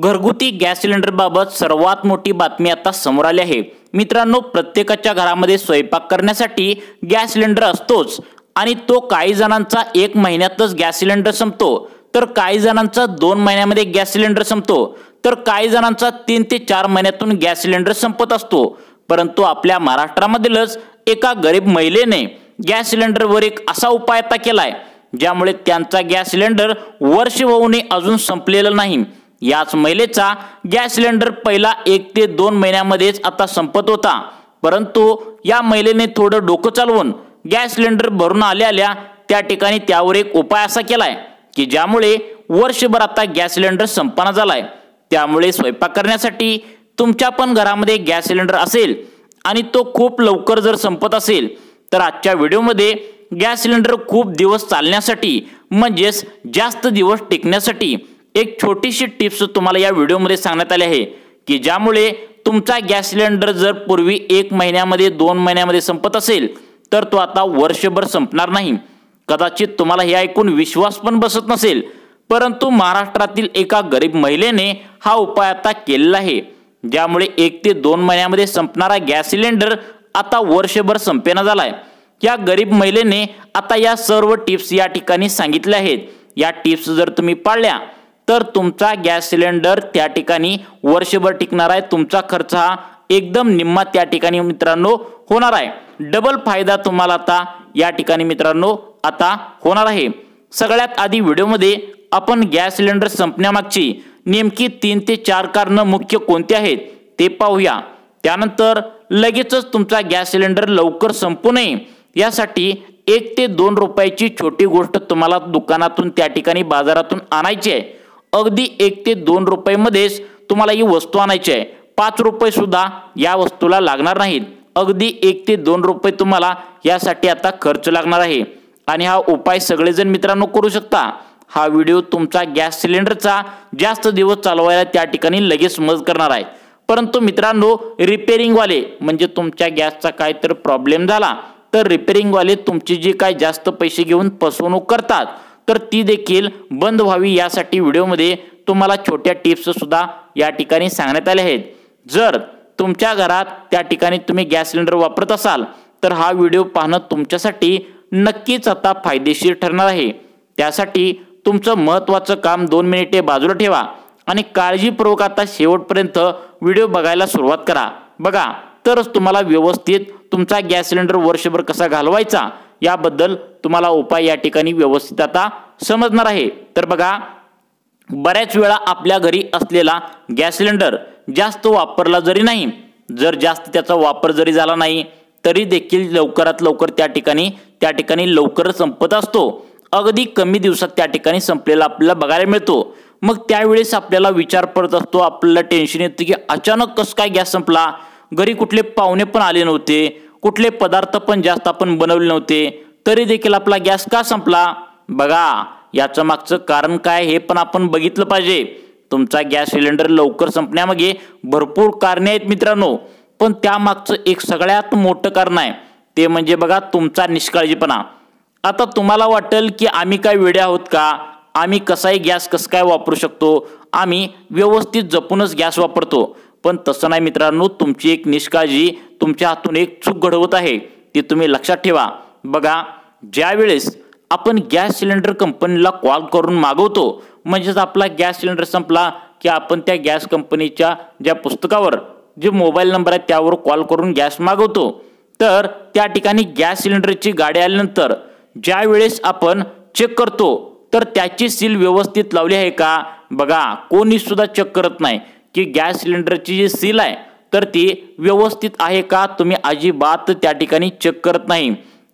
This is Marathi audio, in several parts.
घरगुती गॅस सिलेंडरबाबत सर्वात मोठी बातमी आता समोर आली आहे। मित्रांनो, प्रत्येकाच्या घरामध्ये स्वयंपाक करण्यासाठी गॅस सिलेंडर असतोच आणि तो काही जणांचा 1 महिन्यातच गॅस सिलेंडर संपतो, तर काही जणांचा 2 महिन्यामध्ये गॅस सिलेंडर संपतो, तर काही जणांचा 3 ते 4 महिन्यातून गॅस सिलेंडर संपत असतो। परंतु आपल्या महाराष्ट्रामधीलच एका गरीब महिलेने गॅस सिलेंडरवर एक असा उपाय आता केलाय, ज्यामुळे त्यांचा गॅस सिलेंडर वर्ष होऊनही अजून संपलेला नाही। याच महिलेचा गॅस सिलेंडर पहिला 1 ते 2 महिन्यामध्येच आता संपत होता, परंतु या महिलेने थोडं डोकं चालवून गॅस सिलेंडर भरून आल्या त्या ठिकाणी त्यावर एक उपाय असा केलाय की ज्यामुळे वर्षभर आता गॅस सिलेंडर संपना झालाय। त्यामुळे स्वयंपाक करण्यासाठी तुमच्या पण घरामध्ये गॅस सिलेंडर असेल आणि तो खूप लवकर जर संपत असेल, तर आजच्या व्हिडिओमध्ये गॅस सिलेंडर खूप दिवस चालण्यासाठी म्हणजेच जास्त दिवस टिकण्यासाठी एक छोटीशी टिप्स तुम्हाला या व्हिडिओमध्ये सांगण्यात आली आहे की ज्यामुळे तुमचा गॅस सिलेंडर जर पूर्वी 1 महिन्यामध्ये 2 महिन्यामध्ये संपत असेल, तर तो आता वर्षभर संपणार नाही। कदाचित तुम्हाला हे ऐकून विश्वास पण बसत नसेल, परंतु महाराष्ट्रातील एका गरीब महिलेने हा उपाय आता केलेला आहे, ज्यामुळे 1 ते 2 महिन्यामध्ये संपणारा गॅस सिलेंडर आता वर्षभर संपेना झालाय। या गरीब महिलेने आता या सर्व टिप्स या ठिकाणी सांगितल्या आहेत। या टिप्स जर तुम्ही पाळल्या तर तुमचा गॅस सिलेंडर त्या ठिकाणी वर्षभर टिकणार आहे। तुमचा खर्च हा एकदम निम्मा त्या ठिकाणी मित्रांनो होणार आहे। डबल फायदा तुम्हाला आता या ठिकाणी मित्रांनो आता होणार आहे। सगळ्यात आधी व्हिडिओमध्ये आपण गॅस सिलेंडर संपण्यामागची नेमकी 3 ते 4 कारणं मुख्य कोणती आहेत ते पाहूया। त्यानंतर लगेचच तुमचा गॅस सिलेंडर लवकर संपू नये यासाठी 1 ते 2 रुपयाची छोटी गोष्ट तुम्हाला दुकानातून त्या ठिकाणी बाजारातून आणायची आहे। अगदी 1 ते 2 रुपयामध्येच तुम्हाला ही वस्तू आणायची आहे। 5 रुपये सुद्धा या वस्तूला लागणार नाहीत। अगदी 1 ते 2 रुपये तुम्हाला यासाठी आता खर्च लागणार आहे आणि हा उपाय सगळेजण मित्रांनो करू शकता। हा व्हिडिओ तुमचा गॅस सिलेंडरचा जास्त दिवस चालवायला त्या ठिकाणी लगेच मदत करणार आहे। परंतु मित्रांनो, रिपेअरिंग वाले म्हणजे तुमच्या गॅसचा काय तर प्रॉब्लेम झाला तर रिपेअरिंग वाले तुमची जी काय जास्त पैसे घेऊन फसवणूक करतात, तर ती देखील बंद व्हावी यासाठी व्हिडिओमध्ये तुम्हाला छोट्या टिप्स सुद्धा या ठिकाणी सांगण्यात आल्या आहेत। जर तुमच्या घरात त्या ठिकाणी तुम्ही गॅस सिलेंडर वापरत असाल तर हा व्हिडिओ पाहणं तुमच्यासाठी नक्कीच आता फायदेशीर ठरणार आहे। त्यासाठी तुमचं महत्त्वाचं काम 2 मिनिटे बाजूला ठेवा आणि काळजीपूर्वक आता शेवटपर्यंत व्हिडिओ बघायला सुरुवात करा। बघा, तरच तुम्हाला व्यवस्थित तुमचा गॅस सिलेंडर वर्षभर कसा घालवायचा याबद्दल तुम्हाला उपाय या ठिकाणी व्यवस्थित आता समजणार आहे। तर बघा, बऱ्याच वेळा आपल्या घरी असलेला गॅस सिलेंडर जास्त वापरला जरी नाही, जर जास्त त्याचा वापर जरी झाला नाही तरी देखील लवकरात लवकर त्या ठिकाणी लवकर संपत असतो। अगदी कमी दिवसात त्या ठिकाणी संपलेला आपल्याला बघायला मिळतो। मग त्यावेळेस आपल्याला विचार पडत असतो, आपल्याला टेन्शन येतं की अचानक कसं काय गॅस संपला, घरी कुठले पाहुणे पण आले नव्हते, कुठले पदार्थ पण जास्त आपण बनवले नव्हते, तरी देखील आपला गॅस का संपला। बघा, याचं मागचं कारण काय हे पण आपण बघितलं पाहिजे। तुमचा गॅस सिलेंडर लवकर संपण्यामागे भरपूर कारणे आहेत मित्रांनो, पण त्यामागचं एक सगळ्यात मोठं कारण आहे ते म्हणजे बघा तुमचा निष्काळजीपणा। आता तुम्हाला वाटेल की आम्ही काय वेडे आहोत का, आम्ही कसाही गॅस कसं काय वापरू शकतो, आम्ही व्यवस्थित जपूनच गॅस वापरतो, पण तसं नाही मित्रांनो। तुमची एक निष्काळजी तुमच्या हातून एक चूक घडवत आहे, ती तुम्ही लक्षात ठेवा। बघा, ज्या वेळेस आपण गॅस सिलेंडर कंपनीला कॉल करून मागवतो, म्हणजेच आपला गॅस सिलेंडर संपला की आपण त्या गॅस कंपनीच्या ज्या पुस्तकावर जे मोबाईल नंबर आहे त्यावर कॉल करून गॅस मागवतो, तर त्या ठिकाणी गॅस सिलेंडरची गाडी आल्यानंतर ज्या वेळेस आपण चेक करतो तर त्याची सील व्यवस्थित लावली आहे का, बघा कोणी सुद्धा चेक करत नाही की गॅस सिलेंडरची जी सील आहे तर ती व्यवस्थित आहे का, तुम्ही अजिबात त्या ठिकाणी चेक करत नाही।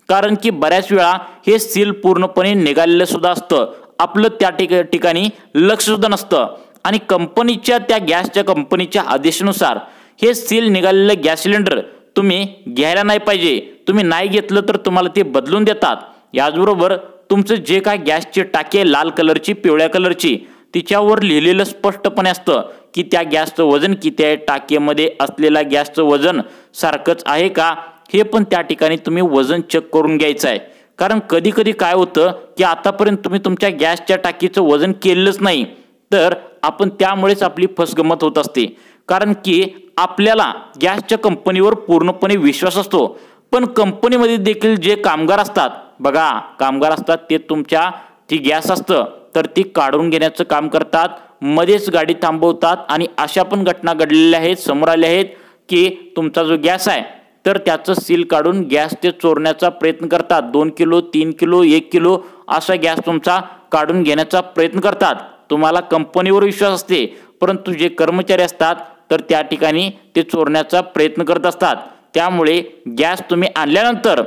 कारण की बऱ्याच वेळा हे सील पूर्णपणे निघालेलं सुद्धा असतं, आपलं त्या ठिकाणी लक्ष सुद्धा नसतं आणि कंपनीच्या त्या गॅसच्या कंपनीच्या आदेशानुसार हे सील निघालेलं गॅस सिलेंडर तुम्ही घ्यायला नाही पाहिजे। तुम्ही नाही घेतलं तर तुम्हाला ते बदलून देतात। याचबरोबर तुमचं जे काय गॅसची टाकी आहे लाल कलरची पिवळ्या कलरची, तिच्यावर लिहिलेलं स्पष्टपणे असतं की त्या गॅसचं वजन किती आहे, टाकीमध्ये असलेला गॅसचं वजन सारखंच आहे का, हे पण त्या ठिकाणी तुम्ही वजन चेक करून घ्यायचं आहे। कारण कधी कधी काय होतं की आतापर्यंत तुम्ही तुमच्या गॅसच्या टाकीचं वजन केलेलंच नाही, तर आपण त्यामुळेच आपली फसगमत होत असते। कारण की आपल्याला गॅसच्या कंपनीवर पूर्णपणे विश्वास असतो, पण कंपनीमध्ये देखील जे कामगार असतात बघा, कामगार असतात ते तुमच्या ती गॅस असतं तर ती काढून घेण्याचं काम करतात, मध्येच गाडी थांबवतात आणि अशा पण घटना घडलेल्या आहेत, समोर आल्या आहेत की तुमचा जो गॅस आहे तर त्याचं सील काढून गॅस ते चोरण्याचा प्रयत्न करतात। 2 किलो 3 किलो 1 किलो असा गॅस तुमचा काढून घेण्याचा प्रयत्न करतात। तुम्हाला कंपनीवर विश्वास असते, परंतु जे कर्मचारी असतात तर त्या ठिकाणी ते चोरण्याचा प्रयत्न करत असतात। त्यामुळे गॅस तुम्ही आणल्यानंतर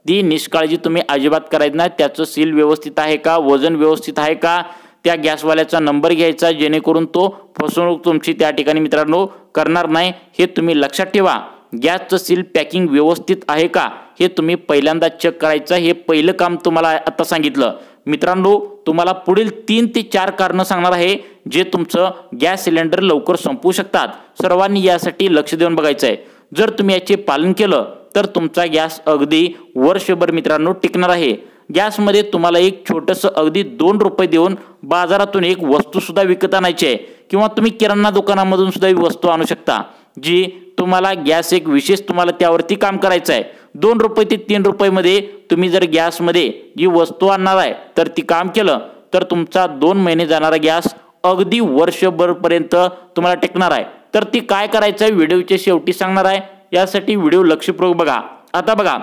ती निष्काळजी तुम्ही अजिबात करायचं नाही। त्याचं सील व्यवस्थित आहे का, वजन व्यवस्थित आहे का, त्या गॅसवाल्याचा नंबर घ्यायचा जेणेकरून तो फसवणूक तुमची त्या ठिकाणी मित्रांनो करणार नाही, हे तुम्ही लक्षात ठेवा। गॅसचं सील पॅकिंग व्यवस्थित आहे का हे तुम्ही पहिल्यांदा चेक करायचं, हे पहिलं काम तुम्हाला आता सांगितलं। मित्रांनो तुम्हाला पुढील 3 ते 4 कारणं सांगणार आहे जे तुमचं गॅस सिलेंडर लवकर संपवू शकतात। सर्वांनी यासाठी लक्ष देऊन बघायचं आहे। जर तुम्ही याचे पालन केलं तर तुमचा गॅस अगदी वर्षभर मित्रांनो टिकणार आहे। गॅसमध्ये तुम्हाला एक छोटंसं अगदी 2 रुपये देऊन बाजारातून एक वस्तू सुद्धा विकत आणायची आहे किंवा तुम्ही किराणा दुकानामधून सुद्धा ही वस्तू आणू शकता, जी तुम्हाला गॅस एक विशेष तुम्हाला त्यावरती काम करायचं आहे। 2 रुपये ते 3 रुपये तुम्ही जर गॅसमध्ये जी वस्तू आणणार आहे तर ती काम केलं तर तुमचा 2 महिने जाणारा गॅस अगदी वर्षभरपर्यंत तुम्हाला टिकणार आहे। तर ती काय करायचं आहे व्हिडिओच्या शेवटी सांगणार आहे, यासाठी व्हिडिओ लक्षपूर्वक बघा। आता बघा,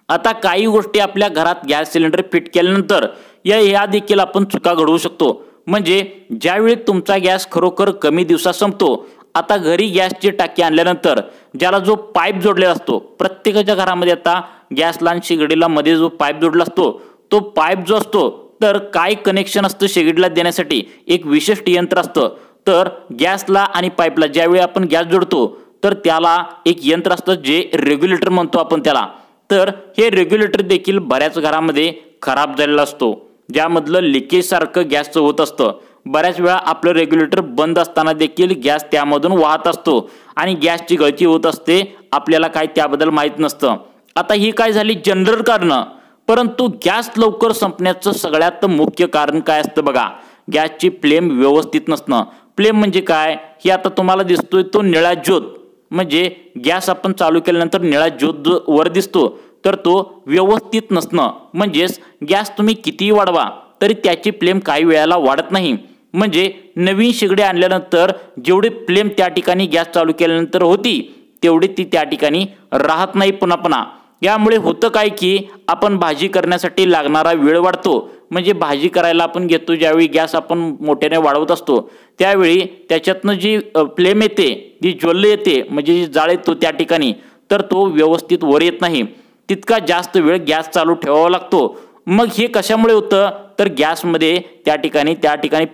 आता काही गोष्टी आपल्या घरात गॅस सिलेंडर फिट केल्यानंतर या देखील आपण चुका घडवू शकतो। म्हणजे ज्यावेळी तुमचा गॅस खरोखर कमी दिवसात संपतो, आता घरी गॅसची टाकी आणल्यानंतर ज्याला जो पाईप जोडलेला असतो, प्रत्येकाच्या घरामध्ये आता गॅसला आणि शेगडीला मध्ये जो पाईप जोडला असतो, तो पाईप जो असतो तर काय कनेक्शन असतं शेगडीला देण्यासाठी एक विशिष्ट यंत्र असतं। तर गॅसला आणि पाईपला ज्यावेळी आपण गॅस जोडतो तर त्याला एक यंत्र असतं जे रेग्युलेटर म्हणतो आपण त्याला। तर हे रेग्युलेटर देखील बऱ्याच घरामध्ये खराब झालेला असतो, ज्यामधलं लिकेज सारखं गॅसचं होत असतं। बऱ्याच वेळा आपलं रेग्युलेटर बंद असताना देखील गॅस त्यामधून वाहत असतो आणि गॅसची गळती होत असते, आपल्याला काय त्याबद्दल माहीत नसतं। आता ही काय झाली जनरल कारणं, परंतु गॅस लवकर संपण्याचं सगळ्यात मुख्य कारण काय असतं बघा, गॅसची फ्लेम व्यवस्थित नसणं। फ्लेम म्हणजे काय, हे आता तुम्हाला दिसतोय तो निळा ज्योत, म्हणजे गॅस आपण चालू केल्यानंतर निळा ज्योत जो वर दिसतो तर तो व्यवस्थित नसणं। म्हणजेच गॅस तुम्ही कितीही वाढवा तरी त्याची फ्लेम काही वेळेला वाढत नाही। म्हणजे नवीन शेगडी आणल्यानंतर जेवढी फ्लेम त्या ठिकाणी गॅस चालू केल्यानंतर होती तेवढी ती त्या ठिकाणी राहत नाही पुन्हा। यामुळे होतं काय की आपण भाजी करण्यासाठी लागणारा वेळ वाढतो। म्हणजे भाजी करायला आपण घेतो ज्यावेळी गॅस आपण मोठ्याने वाढवत असतो त्यावेळी त्याच्यातनं जी फ्लेम येते, जी ज्वल्ल येते, म्हणजे जी जाळ येतो त्या ठिकाणी, तर तो व्यवस्थित वर येत नाही। तितका जास्त वेळ गॅस चालू ठेवावा लागतो। मग हे कशामुळे होतं तर गॅसमध्ये त्या ठिकाणी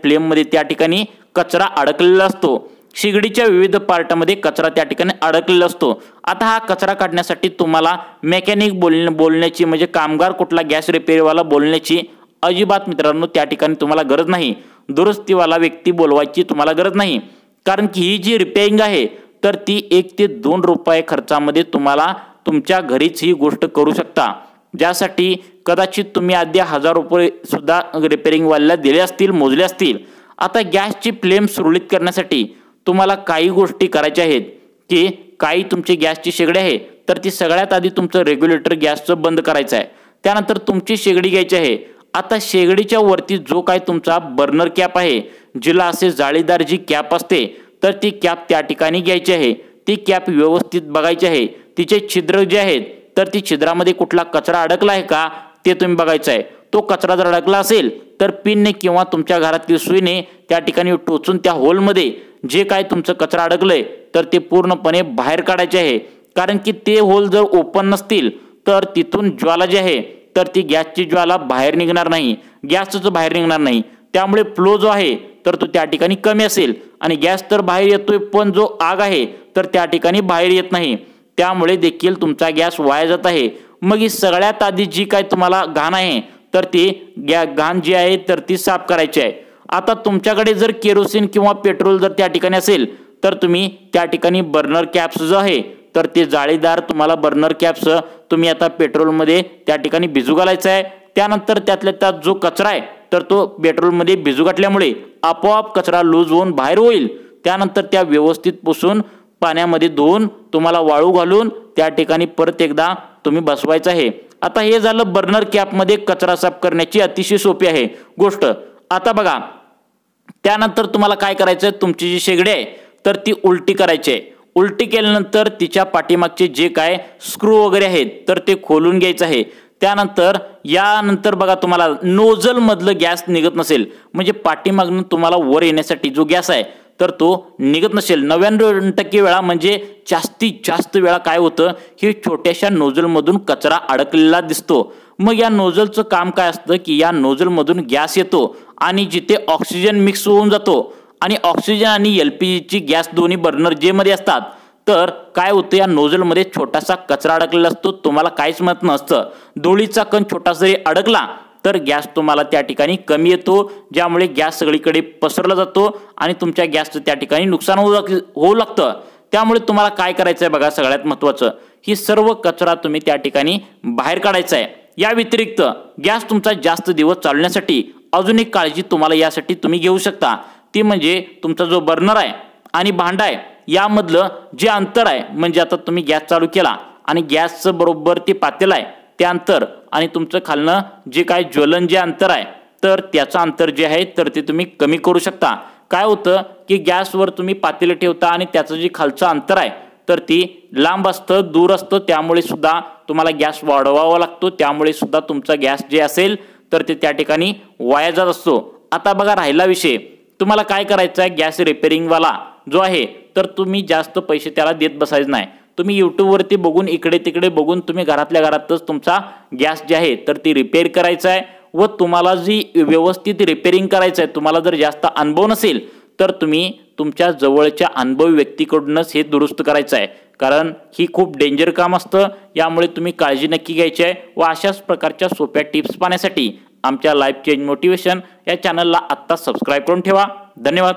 फ्लेममध्ये त्या ठिकाणी कचरा अडकलेला असतो। शेगडीच्या विविध पार्टमध्ये कचरा त्या ठिकाणी अडकलेला असतो। आता हा कचरा काढण्यासाठी तुम्हाला मेकॅनिक बोलण्याची म्हणजे कामगार कुठला गॅस रिपेअरवाला बोलण्याची अजिबात मित्रांनो त्या ठिकाणी तुम्हाला गरज नाही। दुरुस्तीवाला व्यक्ती बोलवायची तुम्हाला गरज नाही, कारण की ही जी रिपेअरिंग आहे तर ती 1 ते 2 रुपये खर्चामध्ये तुम्हाला तुमच्या घरीच ही गोष्ट करू शकता, ज्यासाठी कदाचित तुम्ही आधी 1000 रुपये सुद्धा रिपेअरिंगवाल्याला दिले असतील, मोजले असतील। आता गॅसची फ्लेम सुरळीत करण्यासाठी तुम्हाला काही गोष्टी करायच्या आहेत की काही तुमची गॅसची शेगडी आहे तर ती सगळ्यात आधी तुमचं रेग्युलेटर गॅसचं बंद करायचं आहे। त्यानंतर तुमची शेगडी घ्यायची आहे। आता शेगडीच्या वरती जो काय तुमचा बर्नर कॅप आहे, जिला असे जाळीदार जी कॅप असते तर ती कॅप त्या ठिकाणी घ्यायची आहे। ती कॅप व्यवस्थित बघायची आहे, तिचे छिद्र जे आहेत तर ती छिद्रामध्ये कुठला कचरा अडकला आहे का ते तुम्ही बघायचं आहे। तो कचरा जर अडकला असेल तर पिनने किंवा तुमच्या घरातील सुईने त्या ठिकाणी टोचून त्या होलमध्ये जे काय तुमचं कचरा अडकलंय तर ते पूर्णपणे बाहेर काढायचे आहे। कारण की ते होल जर ओपन नसतील तर तिथून ज्वाला जी आहे तर ती गॅसची ज्वाला बाहेर निघणार नाही, गॅसच बाहेर निघणार नाही। त्यामुळे फ्लो जो आहे तर तो त्या ठिकाणी कमी असेल आणि गॅस तर बाहेर येतोय पण जो आग आहे तर त्या ठिकाणी बाहेर येत नाही, त्यामुळे देखील तुमचा गॅस वाया जात आहे। मग ही सगळ्यात आधी जी काय तुम्हाला घाण आहे तर ती घाण जी आहे तर ती साफ करायची आहे। आता तुमच्याकडे जर केरोसिन किंवा पेट्रोल जर त्या ठिकाणी असेल तर तुम्ही त्या ठिकाणी बर्नर कॅप्स जो आहे तर ते जाळीदार तुम्हाला बर्नर कॅप्स तुम्ही आता पेट्रोलमध्ये त्या ठिकाणी भिजू घालायचं आहे। त्यानंतर त्यातल्या त्यात जो कचरा आहे तर तो पेट्रोलमध्ये भिजू घातल्यामुळे आपोआप कचरा लूज होऊन बाहेर होईल। त्यानंतर त्या व्यवस्थित पुसून पाण्यामध्ये धुवून तुम्हाला वाळू घालून त्या ठिकाणी परत एकदा तुम्ही बसवायचं आहे। आता हे झालं बर्नर कॅपमध्ये कचरा साफ करण्याची अतिशय सोपी आहे गोष्ट। आता बघा त्यानंतर तुम्हाला काय करायचं आहे, तुमची जी शेगडी आहे तर ती उलटी करायची आहे। उलटी केल्यानंतर तिच्या पाठीमागचे जे काय स्क्रू वगैरे आहेत तर ते खोलून घ्यायचं आहे। यानंतर बघा तुम्हाला नोझल मधलं गॅस निघत नसेल म्हणजे पाठीमागून तुम्हाला वर येण्यासाठी जो गॅस आहे तर तो निघत नसेल 99% वेळा म्हणजे जास्तीत जास्त वेळा काय होतं, हे छोट्याशा नोझलमधून कचरा अडकलेला दिसतो। मग या नोझलचं काम काय असतं की या नोझलमधून गॅस येतो आणि जिथे ऑक्सिजन मिक्स होऊन जातो आणि ऑक्सिजन आणि LPGची गॅस दोन्ही बर्नर जे मध्ये असतात तर काय होतं, या नोझलमध्ये छोटासा कचरा अडकलेला असतो, तुम्हाला काहीच माहित नसतं। धुळीचा कण छोटासा जरी अडकला तर गॅस तुम्हाला त्या ठिकाणी कमी येतो, ज्यामुळे गॅस सगळीकडे पसरला जातो आणि तुमच्या गॅसचं त्या ठिकाणी नुकसान होऊ लागतं। त्यामुळे तुम्हाला काय करायचं आहे बघा, सगळ्यात महत्त्वाचं ही सर्व कचरा तुम्ही त्या ठिकाणी बाहेर काढायचा आहे। या व्यतिरिक्त गॅस तुमचा जास्त दिवस चालण्यासाठी अजून एक काळजी तुम्हाला यासाठी तुम्ही घेऊ शकता, ती म्हणजे तुमचा जो बर्नर आहे आणि भांडा आहे यामधलं जे अंतर आहे, म्हणजे आता तुम्ही गॅस चालू केला आणि गॅसचं बरोबर ते पातेलं आहे ते अंतर आणि तुमचं खालनं जे काय ज्वलन जे अंतर आहे तर त्याचं अंतर जे आहे तर ते तुम्ही कमी करू शकता। काय होतं की गॅसवर तुम्ही पातेलं ठेवता आणि त्याचं जे खालचं अंतर आहे तर ती लांब असतं, दूर असतं, त्यामुळे सुद्धा तुम्हाला गॅस वाढवावा लागतो, त्यामुळे सुद्धा तुमचा गॅस जे असेल तर ते त्या ठिकाणी वाया जात असतो। आता बघा राहिला विषय, तुम्हाला काय करायचं आहे, गॅस रिपेअरिंगवाला जो आहे तर तुम्ही जास्त पैसे त्याला देत बसायचं नाही। तुम्ही यूट्यूबवरती बघून इकडे तिकडे बघून तुम्ही घरातल्या घरातच तुमचा गॅस जे आहे तर ती रिपेअर करायचा आहे व तुम्हाला जी व्यवस्थित रिपेअरिंग करायचं आहे, तुम्हाला जर जास्त अनुभव नसेल तर तुम्ही तुमच्या जवळच्या अनुभवी व्यक्तीकडूनच हे दुरुस्त करायचं आहे, कारण ही खूप डेंजर काम असतं। यामुळे तुम्ही काळजी नक्की घ्यायची आहे व अशाच प्रकारच्या सोप्या टिप्स पाहण्यासाठी आमच्या लाईफ चेंज मोटिवेशन या चॅनलला आत्ता सबस्क्राईब करून ठेवा। धन्यवाद।